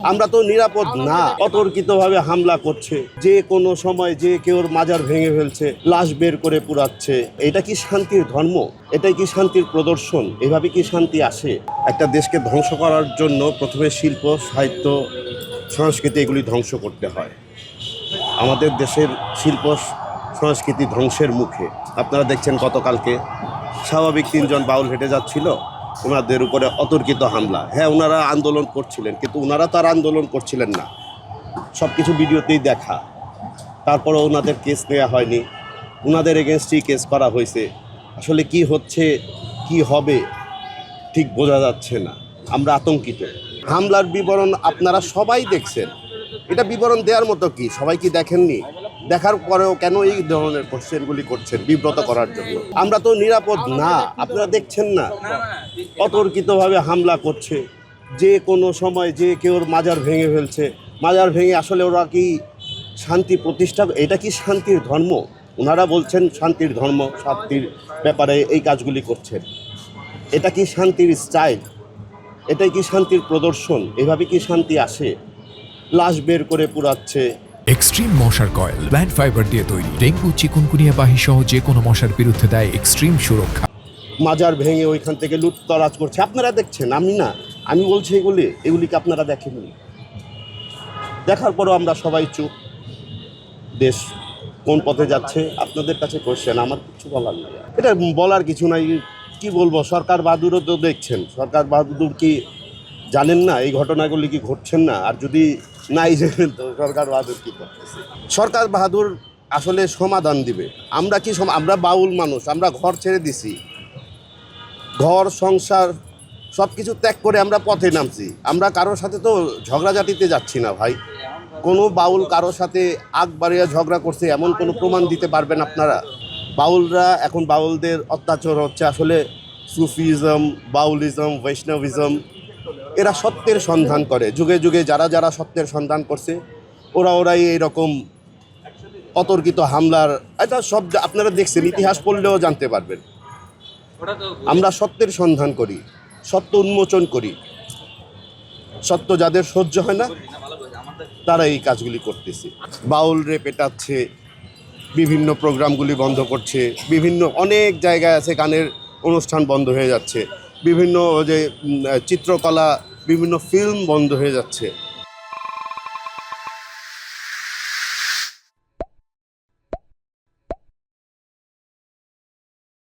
আমরা তো নিরাপদ না। অতর্কিতভাবে হামলা করছে, যে কোনো সময় যে কেউর মাজার ভেঙে ফেলছে, লাশ বের করে পুরাচ্ছে। এটা কি শান্তির ধর্ম? এটাই কি শান্তির প্রদর্শন? এভাবে কি শান্তি আসে? একটা দেশকে ধ্বংস করার জন্য প্রথমে শিল্প, সাহিত্য, সংস্কৃতি এগুলি ধ্বংস করতে হয়। আমাদের দেশের শিল্প সংস্কৃতি ধ্বংসের মুখে। আপনারা দেখছেন গতকালকে স্বাভাবিক 3 জন বাউল হেঁটে যাচ্ছিল, ওনাদের উপরে অতর্কিত হামলা। হ্যাঁ, ওনারা আন্দোলন করছিলেন, কিন্তু ওনারা তো আর আন্দোলন করছিলেন না, সব কিছু ভিডিওতেই দেখা। তারপরে ওনাদের কেস নেওয়া হয়নি, ওনাদের এগেনস্টই কেস করা হয়েছে। আসলে কি হচ্ছে, কি হবে ঠিক বোঝা যাচ্ছে না। আমরা আতঙ্কিত। হামলার বিবরণ আপনারা সবাই দেখছেন, এটা বিবরণ দেওয়ার মতো কি? সবাই কি দেখেননি? দেখার পরেও কেন এই ধরনের কোশ্চেনগুলি করছেন বিব্রত করার জন্য? আমরা তো নিরাপদ না। আপনারা দেখছেন না অতর্কিতভাবে হামলা করছে, যে কোনো সময় যে কেউর মাজার ভেঙে ফেলছে। মাজার ভেঙে আসলে ওরা কি শান্তি প্রতিষ্ঠা? এটা কি শান্তির ধর্ম? ওনারা বলছেন শান্তির ধর্ম, শান্তির ব্যাপারে এই কাজগুলি করছেন। এটা কি শান্তির স্টাইল? এটাই কি শান্তির প্রদর্শন? এভাবে কি শান্তি আসে? লাশ বের করে পুরাচ্ছে। এক্সট্রিম মশার কয়েল প্ল্যান্ট ফাইবার দিয়ে তৈরি, ডেঙ্গু, চিকুনগুনিয়া বাহি সহ যে কোনো মশার বিরুদ্ধে দেয় এক্সট্রিম সুরক্ষা। মাজার ভেঙে ওইখান থেকে লুটতরাজ করছে, আপনারা দেখছেন, আমি না। আমি বলছি এগুলিকে আপনারা দেখেননি। দেখার পরও আমরা সবাই চুপ। দেশ কোন পথে যাচ্ছে আপনাদের কাছে কোশ্চেন, আমার কিছু বলার নাই। এটা বলার কিছু নাই। কি বলবো, সরকার বাহাদুরও তো দেখছেন। সরকার বাহাদুর কি জানেন না এই ঘটনাগুলি কি ঘটছেন না? আর যদি নাই জানেন তো সরকার বাহাদুর কি করতেছে? সরকার বাহাদুর আসলে সমাধান দিবে। আমরা কি আমরা বাউল মানুষ, আমরা ঘর ছেড়ে দিছি, ঘর সংসার সব কিছু ত্যাগ করে আমরা পথে নামছি। আমরা কারোর সাথে তো ঝগড়াঝাটিতে যাচ্ছি না ভাই। কোনো বাউল কারোর সাথে আগ বাড়িয়ে ঝগড়া করছে এমন কোনো প্রমাণ দিতে পারবেন আপনারা? বাউলরা এখন, বাউলদের অত্যাচার হচ্ছে আসলে সুফিজম, বাউলিজম, বৈষ্ণবিজম। এরা সত্যের সন্ধান করে, যুগে যুগে যারা যারা সত্যের সন্ধান করছে ওরাই এইরকম অতর্কিত হামলার। এটা সব আপনারা দেখছেন, ইতিহাস পড়লেও জানতে পারবেন। আমরা সত্যের সন্ধান করি, সত্য উন্মোচন করি। সত্য যাদের সহ্য হয় না তারা এই কাজগুলি করতেছে। বাউল রে পেটাচ্ছে, বিভিন্ন প্রোগ্রামগুলি বন্ধ করছে, বিভিন্ন অনেক জায়গায় আছে গানের অনুষ্ঠান বন্ধ হয়ে যাচ্ছে, বিভিন্ন যে চিত্রকলা, বিভিন্ন ফিল্ম বন্ধ হয়ে যাচ্ছে।